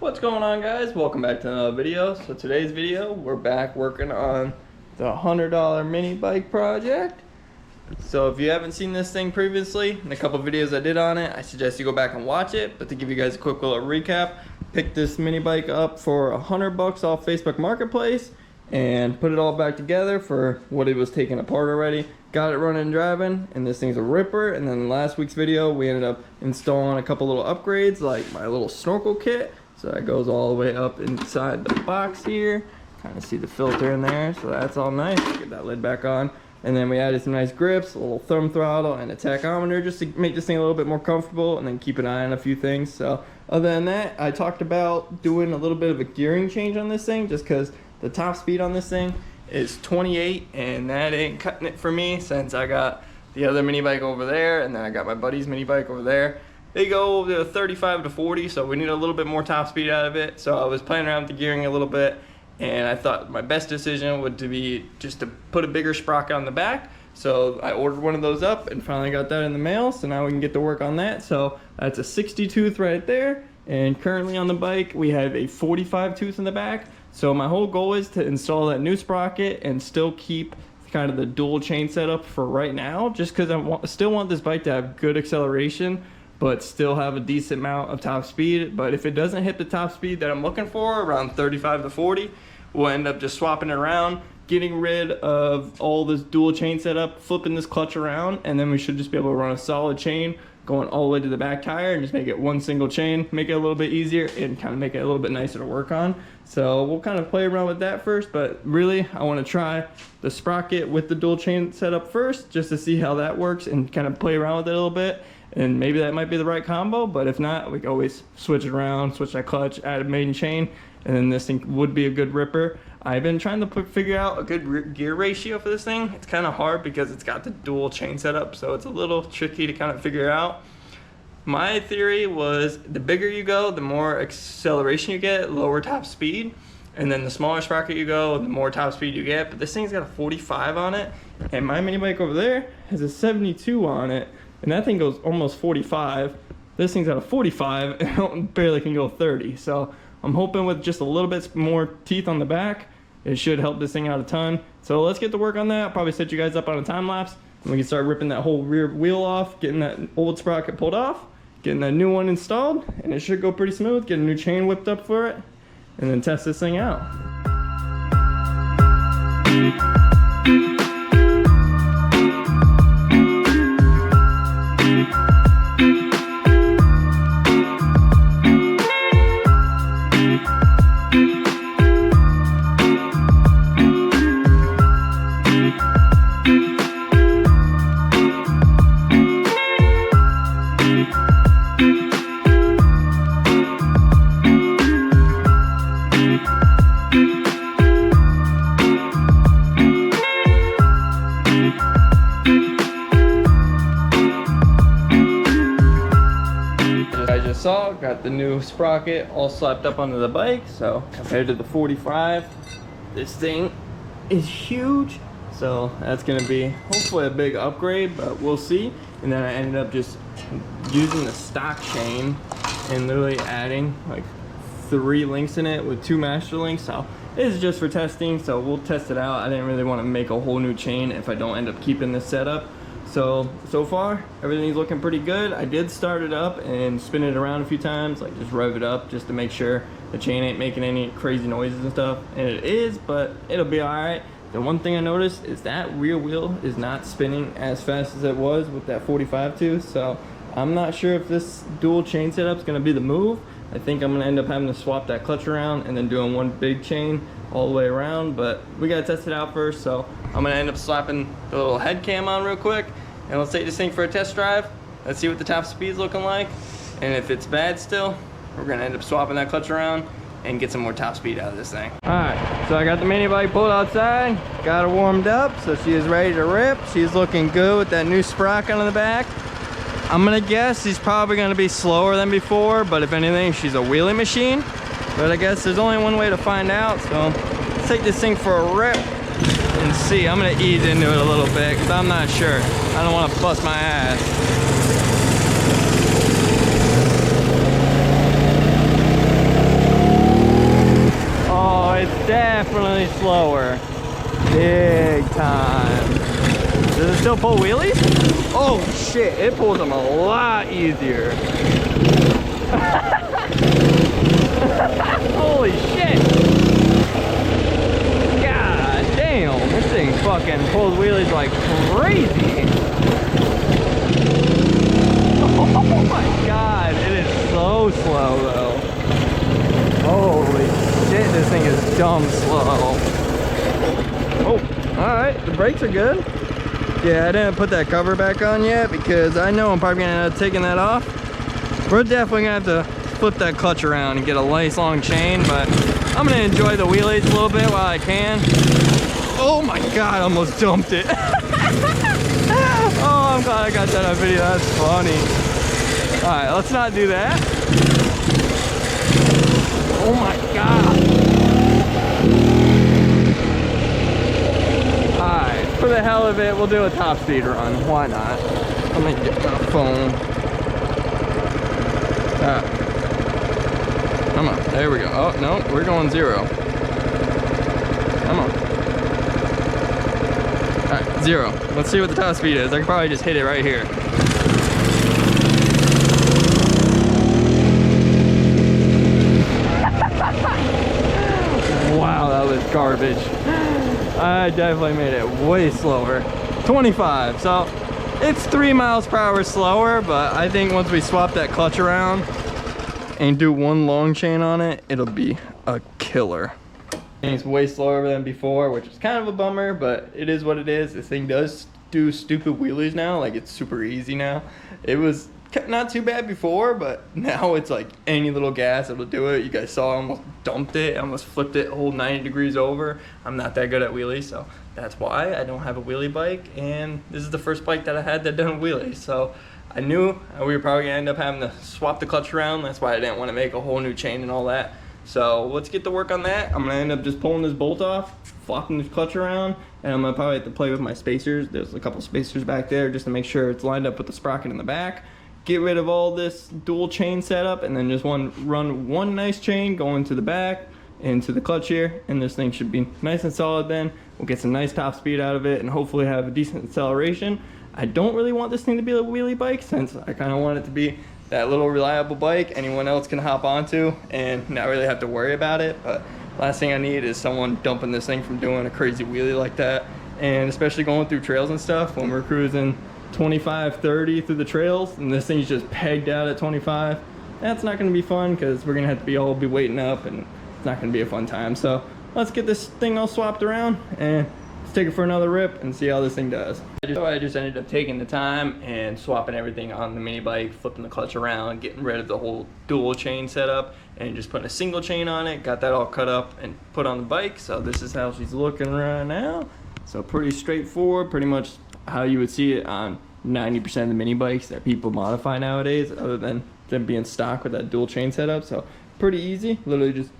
What's going on, guys? Welcome back to another video. So today's video, we're back working on the $100 mini bike project. So if you haven't seen this thing previously, in a couple videos I did on it, I suggest you go back and watch it. But to give you guys a quick little recap, picked this mini bike up for $100 off Facebook Marketplace and put it all back together for what it was taken apart already. Got it running and driving, and this thing's a ripper. And then in last week's video, we ended up installing a couple little upgrades, like my little snorkel kit. So that goes all the way up inside the box here. Kind of see the filter in there, so that's all nice. Get that lid back on. And then we added some nice grips, a little thumb throttle, and a tachometer just to make this thing a little bit more comfortable, and then keep an eye on a few things. So other than that, I talked about doing a little bit of a gearing change on this thing, just because the top speed on this thing is 28, and that ain't cutting it for me since I got the other mini bike over there, and then I got my buddy's mini bike over there. They go to 35 to 40, so we need a little bit more top speed out of it. So I was playing around with the gearing a little bit, and I thought my best decision would be just to put a bigger sprocket on the back. So I ordered one of those up and finally got that in the mail, so now we can get to work on that. So that's a 60 tooth right there, and currently on the bike we have a 45 tooth in the back. So my whole goal is to install that new sprocket and still keep kind of the dual chain setup for right now, just because I still want this bike to have good acceleration but still have a decent amount of top speed. But if it doesn't hit the top speed that I'm looking for, around 35 to 40, we'll end up just swapping it around, getting rid of all this dual chain setup, flipping this clutch around, and then we should just be able to run a solid chain going all the way to the back tire and just make it one single chain, make it a little bit easier and kind of make it a little bit nicer to work on. So we'll kind of play around with that first, but really I want to try the sprocket with the dual chain setup first, just to see how that works and kind of play around with it a little bit. And maybe that might be the right combo, but if not, we can always switch it around, switch that clutch, add a maiden chain, and then this thing would be a good ripper. I've been trying to figure out a good gear ratio for this thing. It's kind of hard because it's got the dual chain setup, so it's a little tricky to kind of figure out. My theory was the bigger you go, the more acceleration you get, lower top speed. And then the smaller sprocket you go, the more top speed you get. But this thing's got a 45 on it, and my mini bike over there has a 72 on it. And that thing goes almost 45. This thing's got a 45 and barely can go 30. So I'm hoping with just a little bit more teeth on the back, it should help this thing out a ton. So let's get to work on that. I'll probably set you guys up on a time lapse, and we can start ripping that whole rear wheel off, getting that old sprocket pulled off, getting that new one installed, and it should go pretty smooth. Get a new chain whipped up for it, and then test this thing out. Got the new sprocket all slapped up onto the bike, so compared to the 45, this thing is huge. So that's gonna be hopefully a big upgrade, but we'll see. And then I ended up just using the stock chain and literally adding like 3 links in it with 2 master links. So this is just for testing, so we'll test it out. I didn't really want to make a whole new chain if I don't end up keeping this setup. So far, everything's looking pretty good. I did start it up and spin it around a few times, like just rev it up just to make sure the chain ain't making any crazy noises and stuff. And it is, but it'll be all right. The one thing I noticed is that rear wheel is not spinning as fast as it was with that 45 tooth. So I'm not sure if this dual chain setup is gonna be the move. I think I'm gonna end up having to swap that clutch around and then doing one big chain all the way around, but we gotta test it out first. So I'm gonna end up slapping the little head cam on real quick, and let's take this thing for a test drive. Let's see what the top speed's looking like, and if it's bad still, we're gonna end up swapping that clutch around and get some more top speed out of this thing. All right, so I got the mini bike pulled outside, got her warmed up, so she is ready to rip. She's looking good with that new sprocket on the back. I'm gonna guess she's probably gonna be slower than before, but if anything, she's a wheelie machine. But I guess there's only one way to find out, so let's take this thing for a rip and see. I'm gonna ease into it a little bit because I'm not sure. I don't want to bust my ass. slower. Big time. Does it still pull wheelies? Oh shit, it pulls them a lot easier. Holy shit. God damn, this thing fucking pulls wheelies like crazy. Oh my god, it is so slow though. Holy shit, this thing is dumb slow. Oh, alright, the brakes are good. Yeah, I didn't put that cover back on yet because I know I'm probably gonna end up taking that off. We're definitely gonna have to flip that clutch around and get a nice long chain, but I'm gonna enjoy the wheelies a little bit while I can. Oh my god, I almost dumped it. Oh, I'm glad I got that on video, that's funny. Alright, let's not do that. Oh my god. Alright, for the hell of it, we'll do a top speed run. Why not? Let me get my phone. Alright. Come on, there we go. Oh, no, we're going 0. Come on. Alright, 0. Let's see what the top speed is. I can probably just hit it right here. Wow, that was garbage. I definitely made it way slower. 25, so it's 3 miles per hour slower, but I think once we swap that clutch around and do one long chain on it, it'll be a killer. It's way slower than before, which is kind of a bummer, but it is what it is. This thing does do stupid wheelies now, like it's super easy now. It was not too bad before, but now it's like any little gas it'll do it. You guys saw I almost dumped it, I almost flipped it a whole 90 degrees over. I'm not that good at wheelies, so that's why I don't have a wheelie bike, and this is the first bike that I had that done wheelies. So I knew we were probably gonna end up having to swap the clutch around. That's why I didn't want to make a whole new chain and all that. So let's get to work on that. I'm gonna end up just pulling this bolt off, flopping this clutch around, and I'm gonna probably have to play with my spacers. There's a couple spacers back there just to make sure it's lined up with the sprocket in the back. Get rid of all this dual chain setup, and then just run one nice chain going to the back into the clutch here, and this thing should be nice and solid. Then we'll get some nice top speed out of it and hopefully have a decent acceleration. I don't really want this thing to be a wheelie bike, since I kind of want it to be that little reliable bike anyone else can hop onto and not really have to worry about it. But last thing I need is someone dumping this thing from doing a crazy wheelie like that, and especially going through trails and stuff when we're cruising 25, 30 through the trails and this thing's just pegged out at 25. That's not going to be fun because we're going to have to be waiting up, and it's not going to be a fun time. So let's get this thing all swapped around and let's take it for another rip and see how this thing does. I just ended up taking the time and swapping everything on the mini bike, flipping the clutch around, getting rid of the whole dual chain setup, and just putting a single chain on it. Got that all cut up and put on the bike. So this is how she's looking right now. So pretty straightforward, pretty much how you would see it on 90% of the mini bikes that people modify nowadays, other than them being stock with that dual chain setup. So pretty easy. Literally just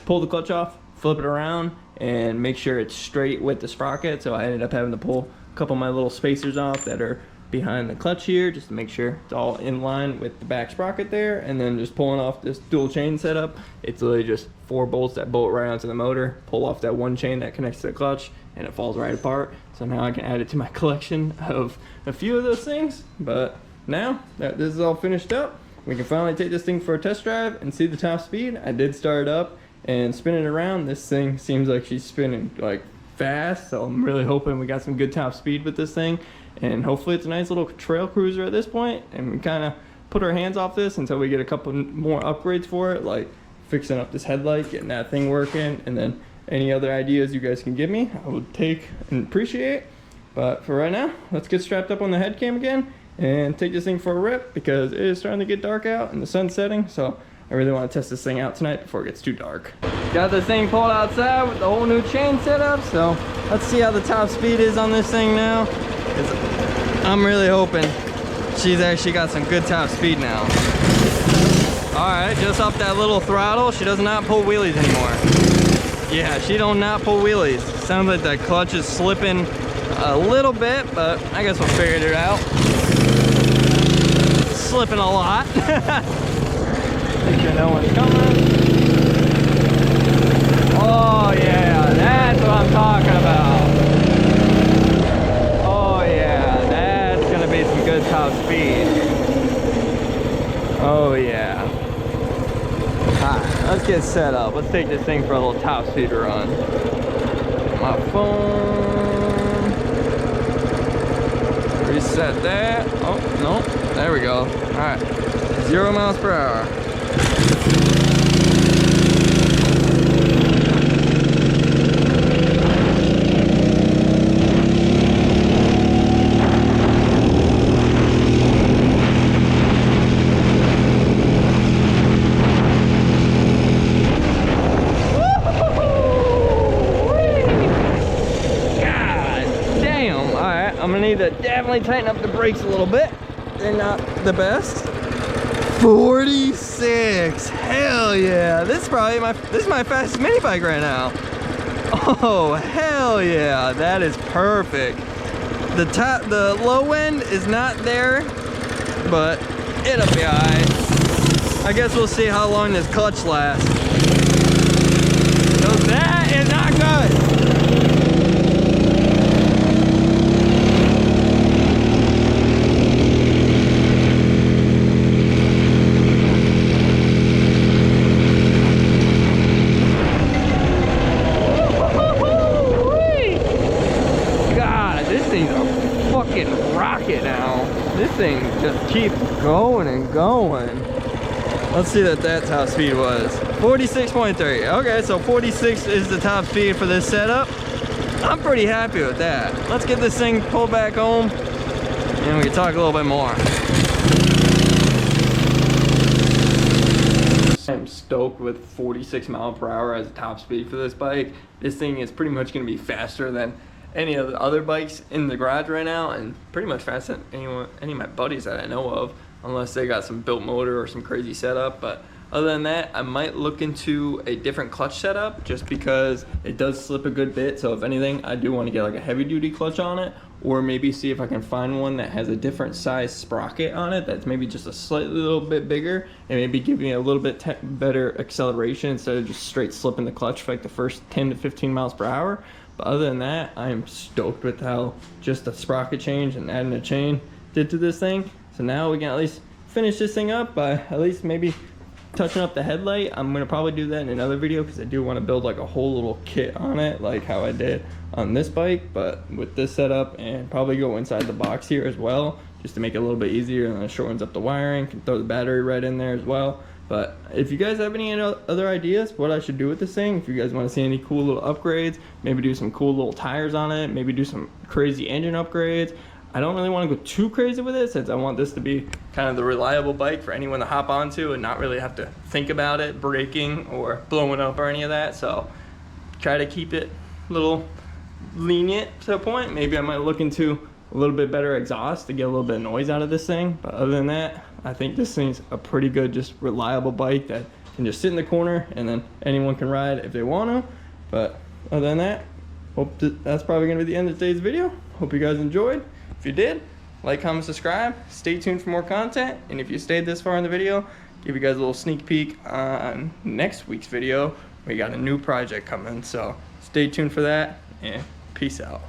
pull the clutch off, flip it around, and make sure it's straight with the sprocket. So I ended up having to pull a couple of my little spacers off that are behind the clutch here, just to make sure it's all in line with the back sprocket there, and then just pulling off this dual chain setup. It's literally just 4 bolts that bolt right onto the motor, pull off that one chain that connects to the clutch, and it falls right apart. So now I can add it to my collection of a few of those things. But now that this is all finished up, we can finally take this thing for a test drive and see the top speed. I did start it up and spin it around. This thing seems like she's spinning like fast, so I'm really hoping we got some good top speed with this thing, and hopefully it's a nice little trail cruiser at this point, and we kind of put our hands off this until we get a couple more upgrades for it, like fixing up this headlight, getting that thing working, and then any other ideas you guys can give me, I would take and appreciate. But for right now, let's get strapped up on the head cam again and take this thing for a rip, because it is starting to get dark out and the sun's setting. So I really want to test this thing out tonight before it gets too dark. Got this thing pulled outside with the whole new chain setup. So let's see how the top speed is on this thing now. I'm really hoping she's actually got some good top speed now. All right, just up that little throttle. She does not pull wheelies anymore. Yeah, she don't not pull wheelies. Sounds like that clutch is slipping a little bit, but I guess we'll figure it out. Slipping a lot. Make sure no one's coming. Oh yeah, that's what let's get set up. Let's take this thing for a little top speed run. My phone. Reset that. Oh, no. There we go. All right. 0 miles per hour. I'm gonna need to definitely tighten up the brakes a little bit. They're not the best. 46, hell yeah. This is my fastest mini bike right now. Oh, hell yeah, that is perfect. The low end is not there, but it'll be all right. I guess we'll see how long this clutch lasts. So that is not good. Rocket now. This thing just keeps going and going. Let's see that top speed was 46.3. Okay, so 46 is the top speed for this setup. I'm pretty happy with that. Let's get this thing pulled back home and we can talk a little bit more. I'm stoked with 46 miles per hour as a top speed for this bike. This thing is pretty much going to be faster than any of the other bikes in the garage right now, and pretty much faster than any of my buddies that I know of, unless they got some built motor or some crazy setup. But other than that, I might look into a different clutch setup just because it does slip a good bit. So if anything, I do want to get like a heavy duty clutch on it, or maybe see if I can find one that has a different size sprocket on it that's maybe just a slightly little bit bigger and maybe give me a little bit better acceleration instead of just straight slipping the clutch for like the first 10 to 15 miles per hour. But other than that, I am stoked with how just the sprocket change and adding a chain did to this thing. So now we can at least finish this thing up by at least maybe touching up the headlight. I'm gonna probably do that in another video because I do want to build like a whole little kit on it, like how I did on this bike, but with this setup, and probably go inside the box here as well, just to make it a little bit easier, and it shortens up the wiring. Can throw the battery right in there as well. But if you guys have any other ideas what I should do with this thing, if you guys want to see any cool little upgrades, maybe do some cool little tires on it, maybe do some crazy engine upgrades. I don't really want to go too crazy with it since I want this to be kind of the reliable bike for anyone to hop onto and not really have to think about it breaking or blowing up or any of that. So try to keep it a little lenient to a point. Maybe I might look into a little bit better exhaust to get a little bit of noise out of this thing. But other than that, I think this thing's a pretty good, just reliable bike that can just sit in the corner and then anyone can ride if they want to. But other than that, that's probably going to be the end of today's video. Hope you guys enjoyed. If you did, like, comment, subscribe. Stay tuned for more content. And if you stayed this far in the video, give you guys a little sneak peek on next week's video. We got a new project coming, so stay tuned for that, and peace out.